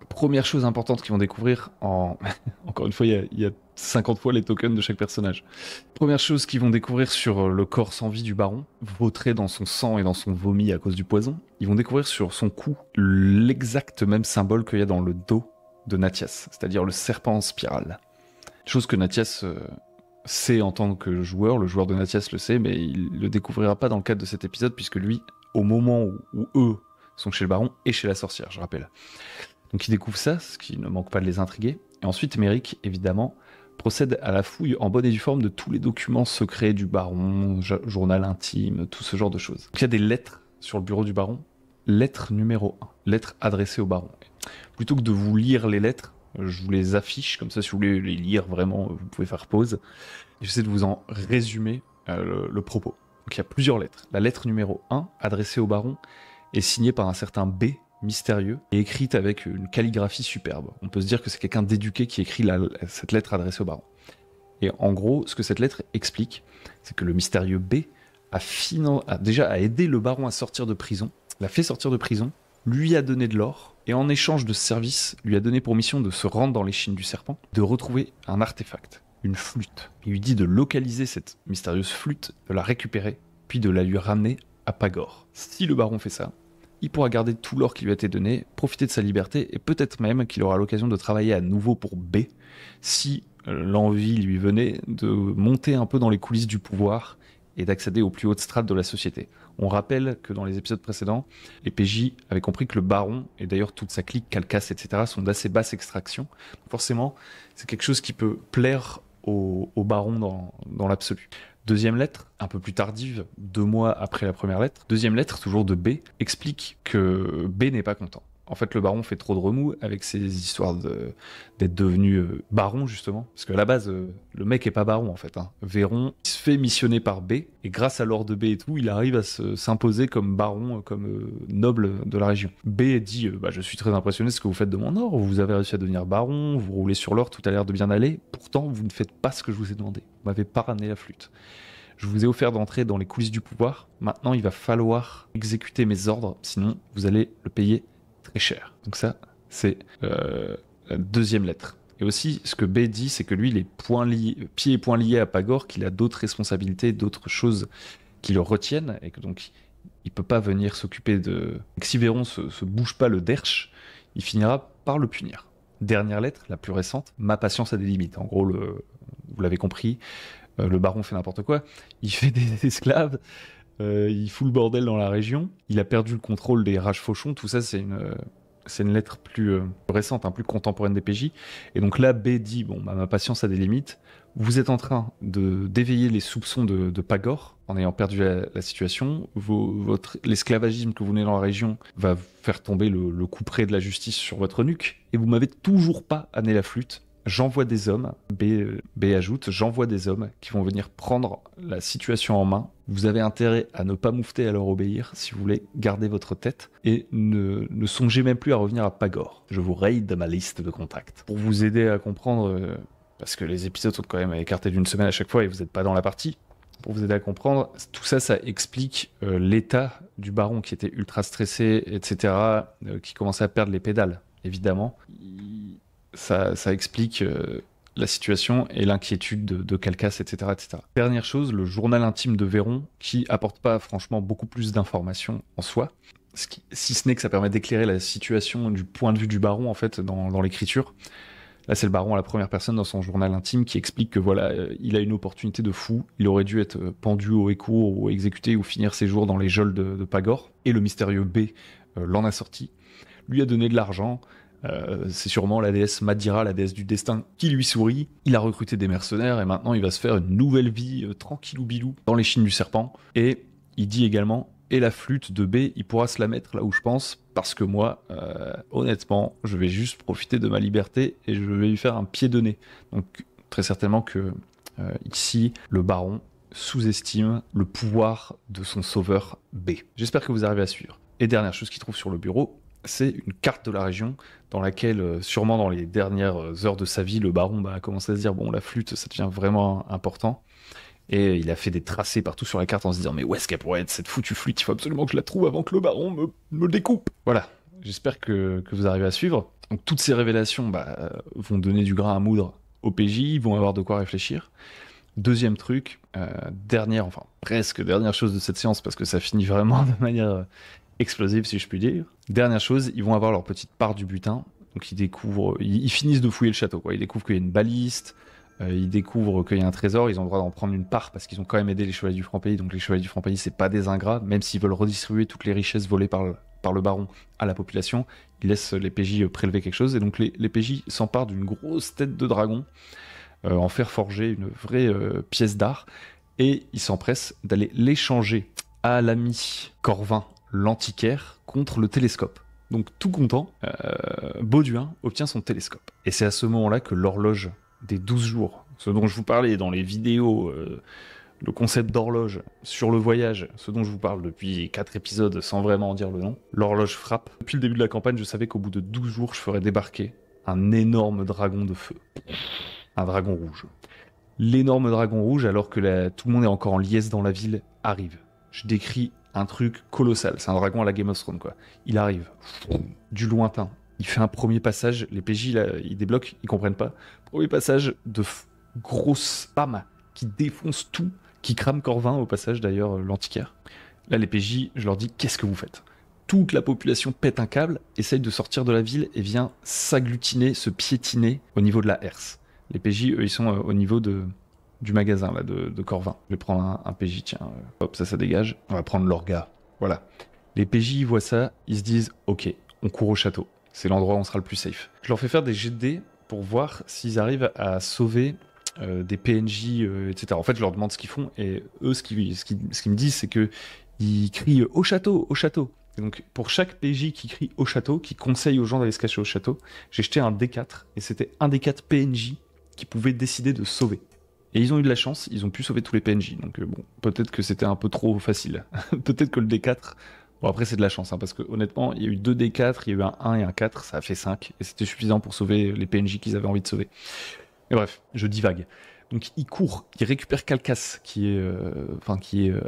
Première chose importante qu'ils vont découvrir en... Encore une fois, il y a 50 fois les tokens de chaque personnage. Première chose qu'ils vont découvrir sur le corps sans vie du baron, vautré dans son sang et dans son vomi à cause du poison, ils vont découvrir sur son cou l'exact même symbole qu'il y a dans le dos de Nathias, c'est-à-dire le serpent en spirale. Chose que Nathias sait en tant que joueur, le joueur de Nathias le sait, mais il le découvrira pas dans le cadre de cet épisode, puisque lui, au moment où eux sont chez le baron et chez la sorcière, je rappelle. Donc il découvre ça, ce qui ne manque pas de les intriguer. Et ensuite, Méric, évidemment, procède à la fouille en bonne et due forme de tous les documents secrets du baron, journal intime, tout ce genre de choses. Donc, il y a des lettres sur le bureau du baron. Lettre numéro 1, lettre adressée au baron. Plutôt que de vous lire les lettres, je vous les affiche, comme ça si vous voulez les lire vraiment, vous pouvez faire pause. J'essaie de vous en résumer le propos. Donc il y a plusieurs lettres. La lettre numéro 1, adressée au baron, est signée par un certain B, mystérieux, et écrite avec une calligraphie superbe. On peut se dire que c'est quelqu'un d'éduqué qui écrit cette lettre adressée au baron. Et en gros, ce que cette lettre explique, c'est que le mystérieux B a déjà aidé le baron à sortir de prison, l'a fait sortir de prison, lui a donné de l'or, et en échange de ce service, lui a donné pour mission de se rendre dans l'échine du serpent, de retrouver un artefact, une flûte. Il lui dit de localiser cette mystérieuse flûte, de la récupérer, puis de la lui ramener à Pagor. Si le baron fait ça, il pourra garder tout l'or qui lui a été donné, profiter de sa liberté, et peut-être même qu'il aura l'occasion de travailler à nouveau pour B, si l'envie lui venait de monter un peu dans les coulisses du pouvoir et d'accéder aux plus hautes strates de la société. On rappelle que dans les épisodes précédents, les PJ avaient compris que le baron, et d'ailleurs toute sa clique, Calcas, etc., sont d'assez basse extraction. Forcément, c'est quelque chose qui peut plaire au baron dans l'absolu. Deuxième lettre, un peu plus tardive, 2 mois après la première lettre. Deuxième lettre, toujours de B, explique que B n'est pas content. En fait, le baron fait trop de remous avec ses histoires d'être devenu baron, justement. Parce qu'à la base, le mec est pas baron, en fait. Véron, il se fait missionner par B, et grâce à l'or de B et tout, il arrive à s'imposer comme baron, comme noble de la région. B dit je suis très impressionné de ce que vous faites de mon or, vous avez réussi à devenir baron, vous roulez sur l'or, tout a l'air de bien aller, pourtant vous ne faites pas ce que je vous ai demandé. Vous m'avez pas ramené la flûte. Je vous ai offert d'entrer dans les coulisses du pouvoir, maintenant il va falloir exécuter mes ordres, sinon vous allez le payer très cher. Donc ça, c'est la deuxième lettre. Et aussi, ce que B dit, c'est que lui, il est pieds et poings liés à Pagor, qu'il a d'autres responsabilités, d'autres choses qui le retiennent, et que donc, il peut pas venir s'occuper de... Si Véron se bouge pas le derche, il finira par le punir. Dernière lettre, la plus récente, ma patience a des limites. En gros, vous l'avez compris, le baron fait n'importe quoi, il fait des esclaves, il fout le bordel dans la région, il a perdu le contrôle des rages fauchons, tout ça c'est une lettre plus récente, plus contemporaine des PJ. Et donc là, B dit, ma patience a des limites, vous êtes en train d'éveiller les soupçons de Pagor, en ayant perdu la situation, l'esclavagisme que vous menez dans la région va faire tomber le couperet de la justice sur votre nuque, et vous m'avez toujours pas amené la flûte. J'envoie des hommes, B ajoute, j'envoie des hommes qui vont venir prendre la situation en main. Vous avez intérêt à ne pas moufter, à leur obéir si vous voulez garder votre tête. Et ne songez même plus à revenir à Pagor. Je vous raide de ma liste de contacts. Pour vous aider à comprendre, parce que les épisodes sont quand même écartés d'une semaine à chaque fois et vous n'êtes pas dans la partie. Pour vous aider à comprendre, tout ça, ça explique l'état du baron qui était ultra stressé, etc., qui commençait à perdre les pédales, évidemment. Ça explique la situation et l'inquiétude de Calcas, etc., etc. Dernière chose, le journal intime de Véron, qui apporte pas franchement beaucoup plus d'informations en soi, si ce n'est que ça permet d'éclairer la situation du point de vue du baron, en fait, dans l'écriture. Là, c'est le baron à la première personne dans son journal intime qui explique que voilà, il a une opportunité de fou, il aurait dû être pendu au écourt ou exécuté ou finir ses jours dans les geôles de Pagor, et le mystérieux B l'en a sorti, lui a donné de l'argent. C'est sûrement la déesse Madira, la déesse du destin, qui lui sourit. Il a recruté des mercenaires et maintenant il va se faire une nouvelle vie tranquillou bilou dans l'échine du serpent. Et il dit également, et la flûte de B, il pourra se la mettre là où je pense, parce que moi, honnêtement, je vais juste profiter de ma liberté et je vais lui faire un pied de nez. Donc très certainement que ici, le baron sous-estime le pouvoir de son sauveur B. J'espère que vous arrivez à suivre. Et dernière chose qu'il trouve sur le bureau, c'est une carte de la région dans laquelle, sûrement dans les dernières heures de sa vie, le baron a commencé à se dire « Bon, la flûte, ça devient vraiment important ». Et il a fait des tracés partout sur la carte en se disant « Mais où est-ce qu'elle pourrait être cette foutue flûte? Il faut absolument que je la trouve avant que le baron me découpe ». Voilà, j'espère que vous arrivez à suivre. Donc toutes ces révélations vont donner du grain à moudre au PJ, ils vont avoir de quoi réfléchir. Deuxième truc, presque dernière chose de cette séance, parce que ça finit vraiment de manière explosive, si je puis dire. Dernière chose, ils vont avoir leur petite part du butin. Donc ils finissent de fouiller le château, quoi. Ils découvrent qu'il y a une baliste, ils découvrent qu'il y a un trésor, ils ont le droit d'en prendre une part parce qu'ils ont quand même aidé les chevaliers du Franc-Pays. Donc les chevaliers du Franc-Pays, c'est pas des ingrats, même s'ils veulent redistribuer toutes les richesses volées par le baron à la population, ils laissent les PJ prélever quelque chose. Et donc les PJ s'emparent d'une grosse tête de dragon, en fer forgé, une vraie pièce d'art, et ils s'empressent d'aller l'échanger à l'ami Corvin l'antiquaire contre le télescope. Donc tout content, Bauduin obtient son télescope. Et c'est à ce moment-là que l'horloge des 12 jours, ce dont je vous parlais dans les vidéos, le concept d'horloge sur le voyage, ce dont je vous parle depuis 4 épisodes sans vraiment en dire le nom, l'horloge frappe. Depuis le début de la campagne, je savais qu'au bout de 12 jours, je ferais débarquer un énorme dragon de feu. Un dragon rouge. L'énorme dragon rouge, alors que tout le monde est encore en liesse dans la ville, arrive. Je décris un truc colossal. C'est un dragon à la Game of Thrones, quoi. Il arrive du lointain. Il fait un premier passage. Les PJ, là, ils débloquent, ils comprennent pas. Premier passage de grosse pâme qui défonce tout, qui crame Corvin, au passage, d'ailleurs, l'antiquaire. Là, les PJ, je leur dis, qu'est-ce que vous faites? Toute la population pète un câble, essaye de sortir de la ville et vient s'agglutiner, se piétiner au niveau de la herse. Les PJ, eux, ils sont au niveau du magasin là, de Corvin. Je vais prendre un PJ, tiens, hop, ça dégage. On va prendre l'orga. Voilà. Les PJ, ils voient ça, ils se disent, ok, on court au château. C'est l'endroit où on sera le plus safe. Je leur fais faire des jets de dés pour voir s'ils arrivent à sauver des PNJ, etc. En fait, je leur demande ce qu'ils font, et eux, ce qu'ils me disent, c'est qu'ils crient au château, au château. Et donc, pour chaque PJ qui crie au château, qui conseille aux gens d'aller se cacher au château, j'ai jeté un D4, et c'était un des 4 PNJ qui pouvaient décider de sauver. Et ils ont eu de la chance, ils ont pu sauver tous les PNJ. Donc bon, peut-être que c'était un peu trop facile. Peut-être que le D4... Bon, après, c'est de la chance, hein, parce que honnêtement, il y a eu 2 D4, il y a eu un 1 et un 4, ça a fait 5, et c'était suffisant pour sauver les PNJ qu'ils avaient envie de sauver. Mais bref, je divague. Donc il court, il récupère Calcas, qui est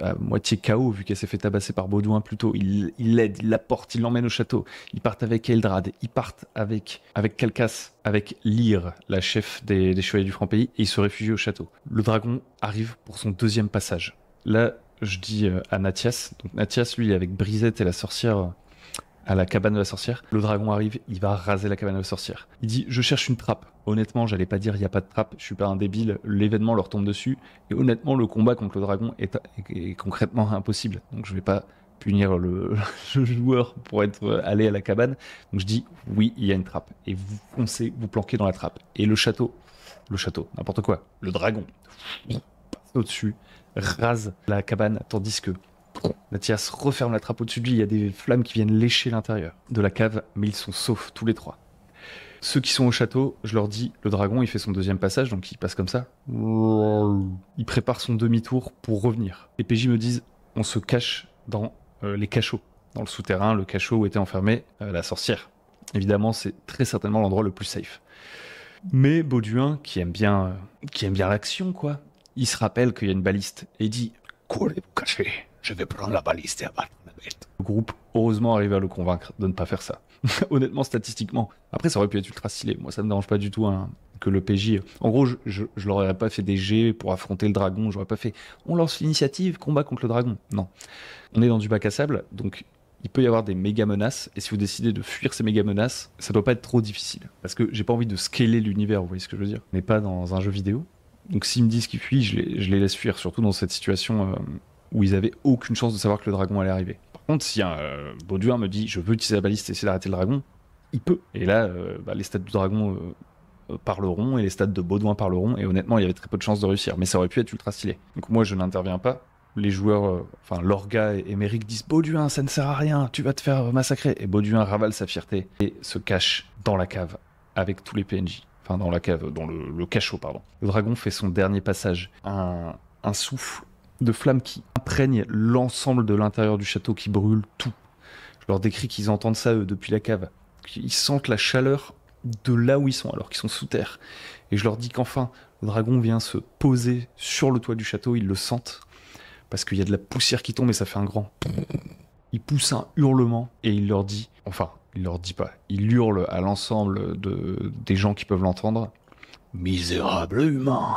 à moitié KO, vu qu'elle s'est fait tabasser par Bauduin plus tôt. Il l'aide, il la porte, il l'emmène au château. Ils partent avec Eldrad, ils partent avec Calcas, avec Lyre, la chef des chevaliers du Franc-Pays, et ils se réfugient au château. Le dragon arrive pour son deuxième passage. Là, je dis à Nathias, donc Nathias, lui, il est avec Brisette et la sorcière à la cabane de la sorcière. Le dragon arrive, il va raser la cabane de la sorcière. Il dit, je cherche une trappe. Honnêtement, j'allais pas dire, il n'y a pas de trappe, je suis pas un débile, l'événement leur tombe dessus. Et honnêtement, le combat contre le dragon est concrètement impossible. Donc je vais pas punir le joueur pour être allé à la cabane. Donc je dis, oui, il y a une trappe. Et vous foncez, vous planquez dans la trappe. Et le château, n'importe quoi, le dragon, passe au-dessus, rase la cabane, tandis que Nathias referme la trappe au-dessus de lui, il y a des flammes qui viennent lécher l'intérieur de la cave, mais ils sont saufs tous les 3. Ceux qui sont au château, je leur dis, le dragon il fait son deuxième passage, donc il passe comme ça. Il prépare son demi-tour pour revenir. Les PJ me disent, on se cache dans les cachots, dans le souterrain, le cachot où était enfermée la sorcière. Évidemment, c'est très certainement l'endroit le plus safe. Mais Bauduin, qui aime bien l'action, quoi, il se rappelle qu'il y a une baliste et il dit, courez vous cacher. Je vais prendre la baliste et abattre la bête. Le groupe, heureusement, arrive à le convaincre de ne pas faire ça. Honnêtement, statistiquement. Après, ça aurait pu être ultra stylé. Moi, ça me dérange pas du tout que le PJ... En gros, je leur aurais pas fait des jets pour affronter le dragon. J'aurais pas fait « On lance l'initiative, combat contre le dragon ». Non. On est dans du bac à sable, donc il peut y avoir des méga menaces. Et si vous décidez de fuir ces méga menaces, ça doit pas être trop difficile. Parce que j'ai pas envie de scaler l'univers, vous voyez ce que je veux dire. On n'est pas dans un jeu vidéo. Donc s'ils me disent qu'ils fuient, je les laisse fuir. Surtout dans cette situation... où ils avaient aucune chance de savoir que le dragon allait arriver. Par contre, si un Bauduin me dit « je veux utiliser la baliste et essayer d'arrêter le dragon », il peut. Et là, les stats du dragon parleront et les stats de Bauduin parleront, et honnêtement, il y avait très peu de chances de réussir, mais ça aurait pu être ultra stylé. Donc moi, je n'interviens pas. Les joueurs, Lorga et Émeric disent « Bauduin, ça ne sert à rien, tu vas te faire massacrer ». Et Bauduin ravale sa fierté et se cache dans la cave avec tous les PNJ. Enfin, dans la cave, dans le cachot, pardon. Le dragon fait son dernier passage. Un souffle de flammes qui imprègnent l'ensemble de l'intérieur du château, qui brûle tout. Je leur décris qu'ils entendent ça, eux, depuis la cave. Ils sentent la chaleur de là où ils sont, alors qu'ils sont sous terre. Et je leur dis qu'enfin, le dragon vient se poser sur le toit du château, ils le sentent, parce qu'il y a de la poussière qui tombe et ça fait un grand... Il pousse un hurlement et il leur dit... Enfin, il leur dit pas. Il hurle à l'ensemble des gens qui peuvent l'entendre. Misérable humain,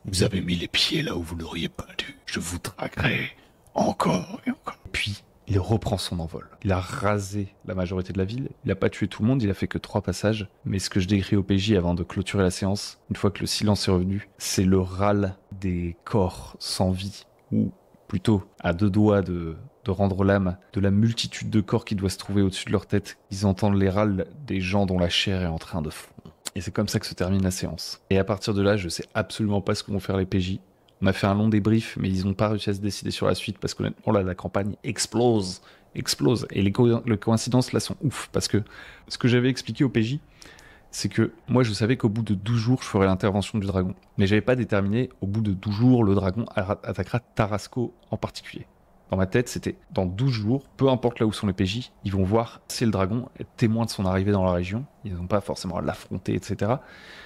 vous avez mis les pieds là où vous n'auriez pas dû. Je vous traquerai encore et encore. Puis, il reprend son envol. Il a rasé la majorité de la ville. Il n'a pas tué tout le monde, il a fait que 3 passages. Mais ce que je décris au PJ avant de clôturer la séance, une fois que le silence est revenu, c'est le râle des corps sans vie, ou plutôt à 2 doigts de rendre l'âme, de la multitude de corps qui doit se trouver au-dessus de leur tête. Ils entendent les râles des gens dont la chair est en train de fondre. Et c'est comme ça que se termine la séance. Et à partir de là, je sais absolument pas ce que vont faire les PJ. On a fait un long débrief, mais ils n'ont pas réussi à se décider sur la suite, parce qu'honnêtement, là, la campagne explose. Et les coïncidences, là, sont ouf. Parce que ce que j'avais expliqué au PJ, c'est que moi, je savais qu'au bout de 12 jours, je ferais l'intervention du dragon. Mais j'avais pas déterminé, au bout de 12 jours, le dragon attaquera Tarasco en particulier. Dans ma tête, c'était dans 12 jours, peu importe là où sont les PJ, ils vont voir c'est le dragon, être témoin de son arrivée dans la région. Ils n'ont pas forcément à l'affronter, etc.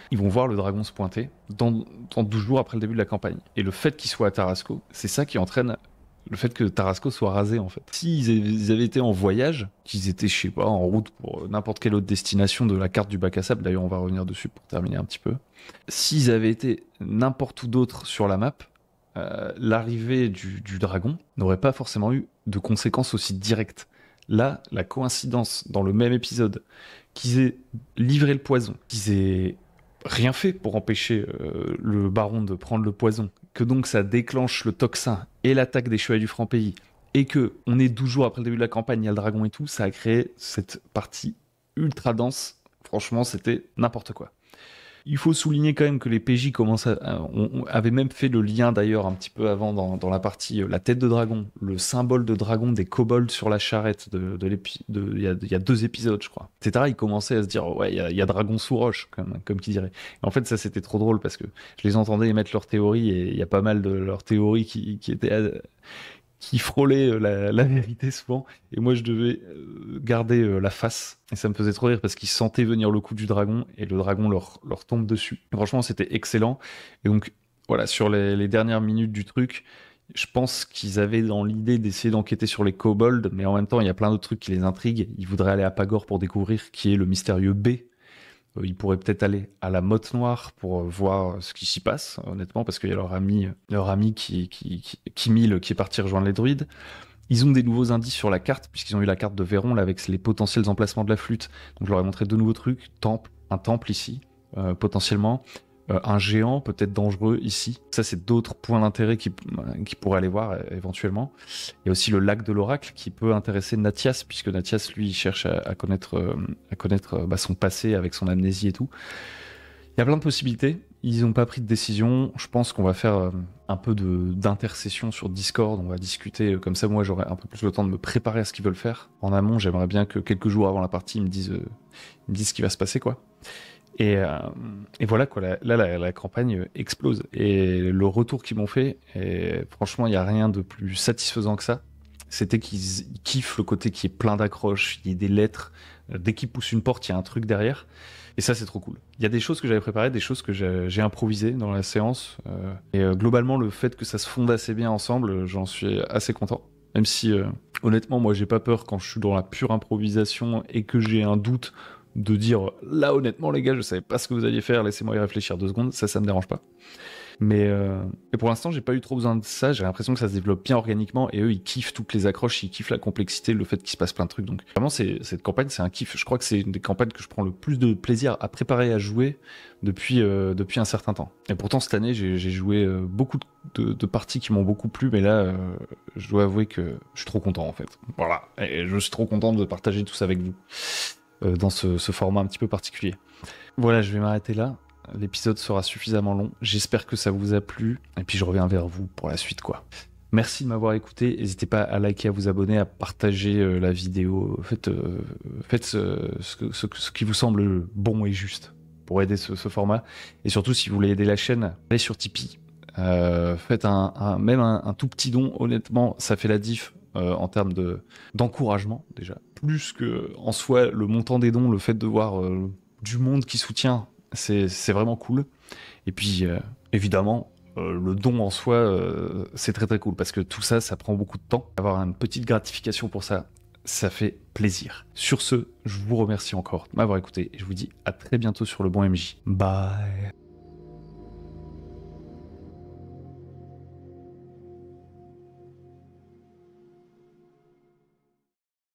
Ils vont voir le dragon se pointer dans 12 jours après le début de la campagne. Et le fait qu'il soit à Tarasco, c'est ça qui entraîne le fait que Tarasco soit rasé, en fait. S'ils avaient été en voyage, qu'ils étaient, je sais pas, en route pour n'importe quelle autre destination de la carte du bac à sable, d'ailleurs on va revenir dessus pour terminer un petit peu, s'ils avaient été n'importe où d'autre sur la map, l'arrivée du dragon n'aurait pas forcément eu de conséquences aussi directes. Là, la coïncidence dans le même épisode, qu'ils aient livré le poison, qu'ils aient rien fait pour empêcher le baron de prendre le poison, que donc ça déclenche le toxin et l'attaque des chevaliers du franc-pays, et que on est 12 jours après le début de la campagne, il y a le dragon et tout, ça a créé cette partie ultra dense. Franchement, c'était n'importe quoi. Il faut souligner quand même que les PJ avaient même fait le lien d'ailleurs un petit peu avant dans la partie la tête de dragon, le symbole de dragon des kobolds sur la charrette il y a 2 épisodes je crois, etc. Ils commençaient à se dire ouais il y a dragon sous roche comme qui dirait. Et en fait ça c'était trop drôle parce que je les entendais émettre leurs théories et il y a pas mal de leurs théories qui étaient qui frôlait la vérité souvent, et moi je devais garder la face, et ça me faisait trop rire parce qu'ils sentaient venir le coup du dragon, et le dragon leur tombe dessus. Et franchement c'était excellent, et donc voilà, sur les dernières minutes du truc, je pense qu'ils avaient dans l'idée d'essayer d'enquêter sur les kobolds, mais en même temps il y a plein d'autres trucs qui les intriguent. Ils voudraient aller à Pagor pour découvrir qui est le mystérieux B. Ils pourraient peut-être aller à la Motte Noire pour voir ce qui s'y passe, honnêtement, parce qu'il y a leur ami Kimil qui est parti rejoindre les druides. Ils ont des nouveaux indices sur la carte, puisqu'ils ont eu la carte de Véron là, avec les potentiels emplacements de la flûte. Donc je leur ai montré 2 nouveaux trucs, un temple ici, potentiellement, un géant peut-être dangereux ici. Ça c'est d'autres points d'intérêt qui pourraient aller voir éventuellement. Il y a aussi le lac de l'oracle qui peut intéresser Nathias, puisque Nathias lui cherche à connaître son passé avec son amnésie et tout. Il y a plein de possibilités. Ils n'ont pas pris de décision. Je pense qu'on va faire un peu d'intercession sur Discord. On va discuter. Comme ça, moi, j'aurai un peu plus le temps de me préparer à ce qu'ils veulent faire. En amont, j'aimerais bien que quelques jours avant la partie, ils me disent ce qui va se passer, quoi. Et voilà, quoi. Là, la campagne explose. Et le retour qu'ils m'ont fait, et franchement, il n'y a rien de plus satisfaisant que ça. C'était qu'ils kiffent le côté qui est plein d'accroches, il y a des lettres. Dès qu'ils poussent une porte, il y a un truc derrière. Et ça, c'est trop cool. Il y a des choses que j'avais préparées, des choses que j'ai improvisées dans la séance. Globalement, le fait que ça se fonde assez bien ensemble, j'en suis assez content. Même si, honnêtement, moi, j'ai pas peur quand je suis dans la pure improvisation et que j'ai un doute de dire là, honnêtement, les gars, je savais pas ce que vous alliez faire, laissez-moi y réfléchir 2 secondes. Ça me dérange pas. Mais pour l'instant, j'ai pas eu trop besoin de ça. J'ai l'impression que ça se développe bien organiquement et eux, ils kiffent toutes les accroches, ils kiffent la complexité, le fait qu'il se passe plein de trucs. Donc vraiment, cette campagne, c'est un kiff. Je crois que c'est une des campagnes que je prends le plus de plaisir à préparer, à jouer depuis un certain temps. Et pourtant, cette année, j'ai joué beaucoup de parties qui m'ont beaucoup plu, mais là, je dois avouer que je suis trop content en fait. Voilà, et je suis trop content de partager tout ça avec vous dans ce format un petit peu particulier. Voilà, je vais m'arrêter là. L'épisode sera suffisamment long. J'espère que ça vous a plu. Et puis je reviens vers vous pour la suite, quoi. Merci de m'avoir écouté. N'hésitez pas à liker, à vous abonner, à partager la vidéo. Faites ce qui vous semble bon et juste pour aider ce format. Et surtout, si vous voulez aider la chaîne, allez sur Tipeee. Faites même un tout petit don, honnêtement, ça fait la diff en termes d'encouragement déjà. Plus que en soi, le montant des dons, le fait de voir du monde qui soutient, c'est vraiment cool. Et puis, évidemment, le don en soi, c'est très très cool parce que tout ça, ça prend beaucoup de temps. Avoir une petite gratification pour ça, ça fait plaisir. Sur ce, je vous remercie encore de m'avoir écouté et je vous dis à très bientôt sur le bon MJ. Bye.